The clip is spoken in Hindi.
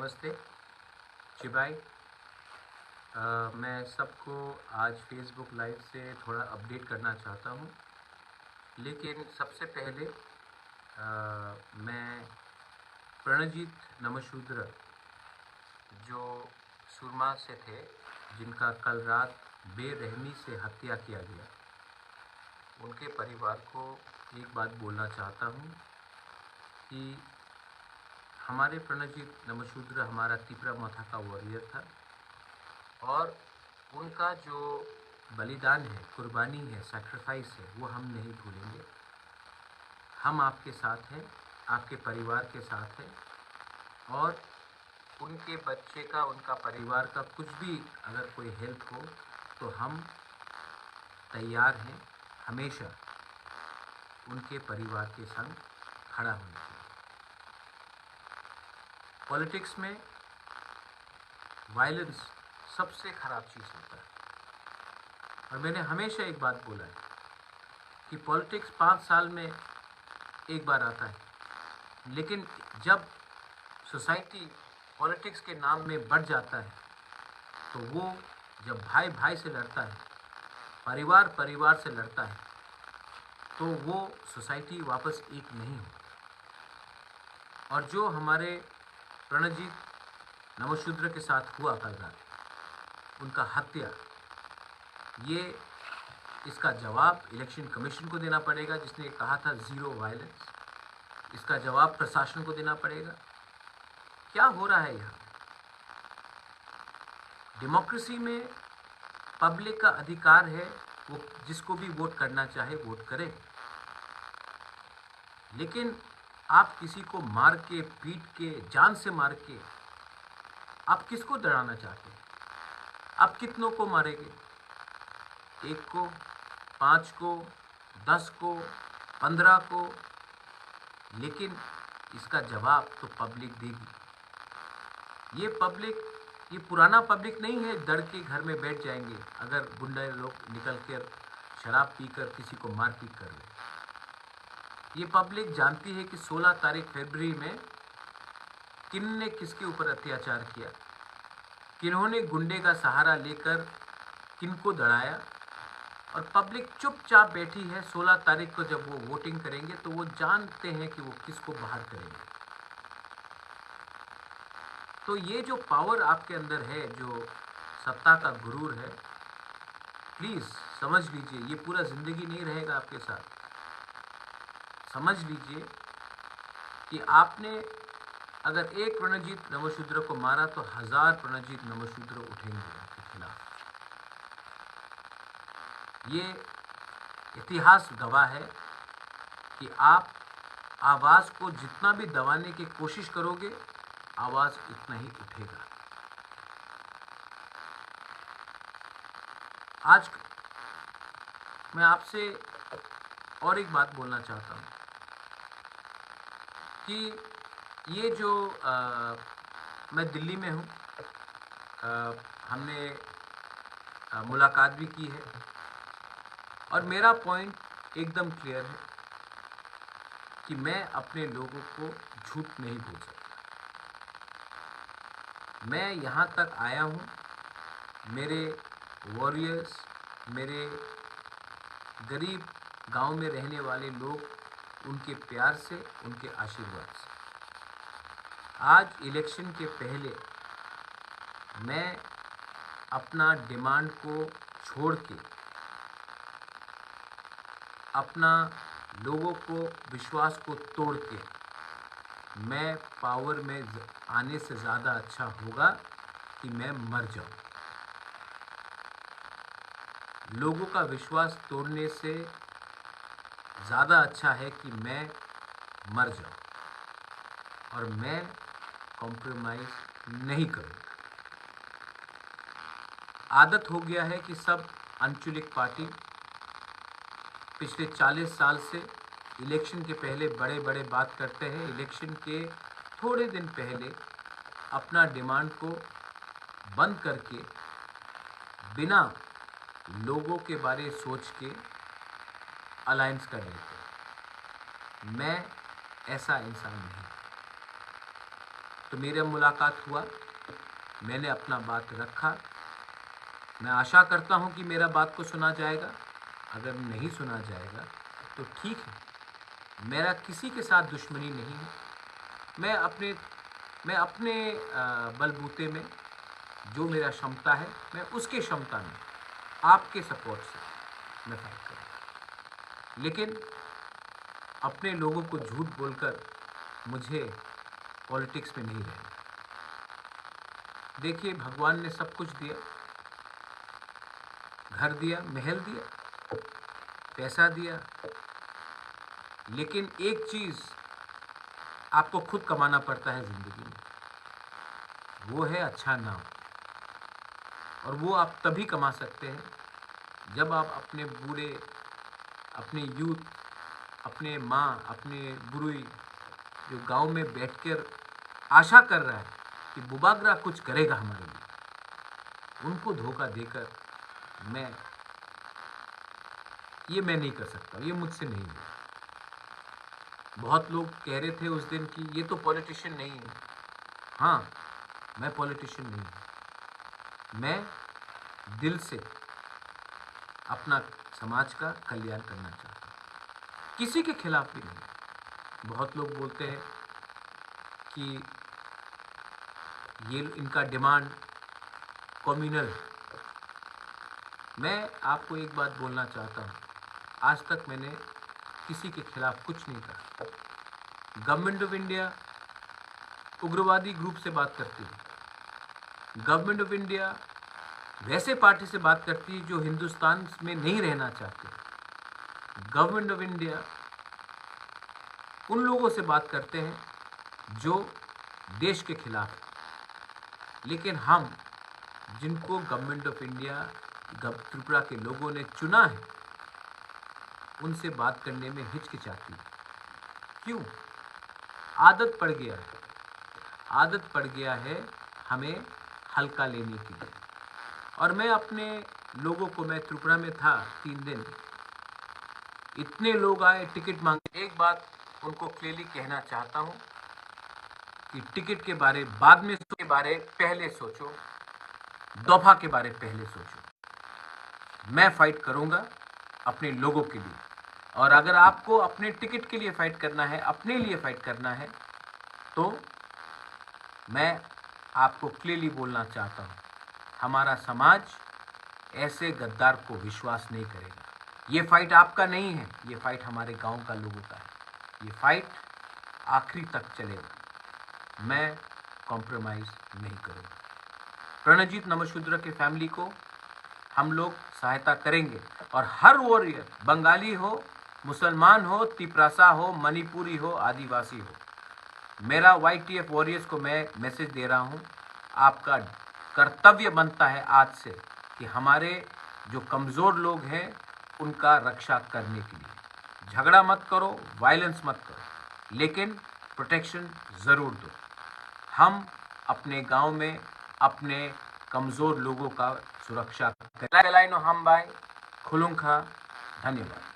नमस्ते चिबाई। मैं सबको आज फेसबुक लाइव से थोड़ा अपडेट करना चाहता हूँ, लेकिन सबसे पहले मैं प्रणजीत नमशूद्र जो सुरमा से थे, जिनका कल रात बेरहमी से हत्या किया गया, उनके परिवार को एक बात बोलना चाहता हूँ कि हमारे प्रणजीत नमशूद्र हमारा तिपरा माथा का वॉरियर था और उनका जो बलिदान है, कुर्बानी है, सैक्रिफाइस है, वो हम नहीं भूलेंगे। हम आपके साथ हैं, आपके परिवार के साथ हैं और उनके बच्चे का, उनका परिवार का कुछ भी अगर कोई हेल्प हो तो हम तैयार हैं हमेशा उनके परिवार के संग खड़ा होने के लिए। पॉलिटिक्स में वायलेंस सबसे खराब चीज़ होता है और मैंने हमेशा एक बात बोला है कि पॉलिटिक्स 5 साल में एक बार आता है, लेकिन जब सोसाइटी पॉलिटिक्स के नाम में बढ़ जाता है तो वो जब भाई भाई से लड़ता है, परिवार परिवार से लड़ता है, तो वो सोसाइटी वापस एक नहीं होती। और जो हमारे प्रणजीत नमशूद्र के साथ हुआ कल रात, उनका हत्या, ये इसका जवाब इलेक्शन कमीशन को देना पड़ेगा, जिसने कहा था ज़ीरो वायलेंस। इसका जवाब प्रशासन को देना पड़ेगा। क्या हो रहा है यहाँ? डेमोक्रेसी में पब्लिक का अधिकार है, वो जिसको भी वोट करना चाहे वोट करे, लेकिन आप किसी को मार के, पीट के, जान से मार के आप किसको डराना चाहते हैं? आप कितनों को मारेंगे? 1 को, 5 को, 10 को, 15 को? लेकिन इसका जवाब तो पब्लिक देगी। ये पब्लिक, ये पुराना पब्लिक नहीं है डर के घर में बैठ जाएंगे अगर गुंडे लोग निकल कर शराब पीकर किसी को मारपीट कर ले। ये पब्लिक जानती है कि 16 तारीख फरवरी में किनने किसके ऊपर अत्याचार किया, किन्होंने गुंडे का सहारा लेकर किनको दड़ाया, और पब्लिक चुपचाप बैठी है। 16 तारीख को जब वो वोटिंग करेंगे तो वो जानते हैं कि वो किसको बाहर करेंगे। तो ये जो पावर आपके अंदर है, जो सत्ता का गुरूर है, प्लीज़ समझ लीजिए, ये पूरा ज़िंदगी नहीं रहेगा आपके साथ। समझ लीजिए कि आपने अगर एक प्रणजीत नमशूद्र को मारा तो 1000 प्रणजीत नमशूद्र उठेंगे आपके खिलाफ। ये इतिहास गवाह है कि आप आवाज़ को जितना भी दबाने की कोशिश करोगे, आवाज़ उतना ही उठेगा। आज मैं आपसे और एक बात बोलना चाहता हूँ कि ये जो मैं दिल्ली में हूँ, हमने मुलाकात भी की है और मेरा पॉइंट एकदम क्लियर है कि मैं अपने लोगों को झूठ नहीं बोल सकता। मैं यहाँ तक आया हूँ, मेरे वॉरियर्स, मेरे गरीब गांव में रहने वाले लोग, उनके प्यार से, उनके आशीर्वाद से। आज इलेक्शन के पहले मैं अपना डिमांड को छोड़ के, अपना लोगों को विश्वास को तोड़ के, मैं पावर में आने से ज़्यादा अच्छा होगा कि मैं मर जाऊं। लोगों का विश्वास तोड़ने से ज़्यादा अच्छा है कि मैं मर जाऊं और मैं कॉम्प्रोमाइज़ नहीं करूंगा। आदत हो गया है कि सब अंचुलिक पार्टी पिछले 40 साल से इलेक्शन के पहले बड़े बड़े बात करते हैं, इलेक्शन के थोड़े दिन पहले अपना डिमांड को बंद करके बिना लोगों के बारे सोच के अलायंस कर लेते। मैं ऐसा इंसान नहीं। तो मेरा मुलाकात हुआ, मैंने अपना बात रखा। मैं आशा करता हूँ कि मेरा बात को सुना जाएगा। अगर नहीं सुना जाएगा तो ठीक है, मेरा किसी के साथ दुश्मनी नहीं है। मैं अपने बलबूते में जो मेरा क्षमता है, मैं उसके क्षमता में आपके सपोर्ट से मैं फाइट करूँगा। लेकिन अपने लोगों को झूठ बोलकर मुझे पॉलिटिक्स में नहीं रहना। देखिए, भगवान ने सब कुछ दिया, घर दिया, महल दिया, पैसा दिया, लेकिन एक चीज़ आपको खुद कमाना पड़ता है ज़िंदगी में, वो है अच्छा नाम। और वो आप तभी कमा सकते हैं जब आप अपने बूढ़े, अपने यूथ, अपने माँ, अपने बुढ़ी जो गांव में बैठकर आशा कर रहा है कि बुबागरा कुछ करेगा हमारे लिए, उनको धोखा देकर मैं नहीं कर सकता, ये मुझसे नहीं है। बहुत लोग कह रहे थे उस दिन कि ये तो पॉलिटिशियन नहीं है। हाँ, मैं पॉलिटिशियन नहीं हूँ। मैं दिल से अपना समाज का कल्याण करना चाहता हूँ, किसी के खिलाफ भी नहीं। बहुत लोग बोलते हैं कि ये इनका डिमांड कम्युनल। मैं आपको एक बात बोलना चाहता हूँ, आज तक मैंने किसी के खिलाफ कुछ नहीं कहा। गवर्नमेंट ऑफ इंडिया उग्रवादी ग्रुप से बात करती है। गवर्नमेंट ऑफ इंडिया वैसे पार्टी से बात करती है जो हिंदुस्तान में नहीं रहना चाहते। गवर्नमेंट ऑफ इंडिया उन लोगों से बात करते हैं जो देश के खिलाफ है। लेकिन हम जिनको गवर्नमेंट ऑफ इंडिया, त्रिपुरा के लोगों ने चुना है, उनसे बात करने में हिचकिचाती है। क्यों? आदत पड़ गया है। आदत पड़ गया है हमें हल्का लेने की। और मैं अपने लोगों को, मैं त्रिपुरा में था 3 दिन, इतने लोग आए टिकट मांगे। एक बात उनको क्लियरली कहना चाहता हूँ कि टिकट के बारे बाद में के बारे पहले सोचो, दफा के बारे पहले सोचो। मैं फाइट करूँगा अपने लोगों के लिए। और अगर आपको अपने टिकट के लिए फाइट करना है, अपने लिए फाइट करना है, तो मैं आपको क्लियरली बोलना चाहता हूँ, हमारा समाज ऐसे गद्दार को विश्वास नहीं करेगा। ये फाइट आपका नहीं है, ये फाइट हमारे गांव का लोगों का है। ये फाइट आखिरी तक चलेगा। मैं कॉम्प्रोमाइज़ नहीं करूँगा। प्रणजीत नमशूद्र के फैमिली को हम लोग सहायता करेंगे। और हर वॉरियर, बंगाली हो, मुसलमान हो, तिपरासा हो, मणिपुरी हो, आदिवासी हो, मेरा YTF वॉरियर्स को मैं मैसेज दे रहा हूँ, आपका कर्तव्य बनता है आज से कि हमारे जो कमज़ोर लोग हैं उनका रक्षा करने के लिए झगड़ा मत करो, वायलेंस मत करो, लेकिन प्रोटेक्शन ज़रूर दो। हम अपने गांव में अपने कमज़ोर लोगों का सुरक्षा करें। हम बाय खुलुंखा, धन्यवाद।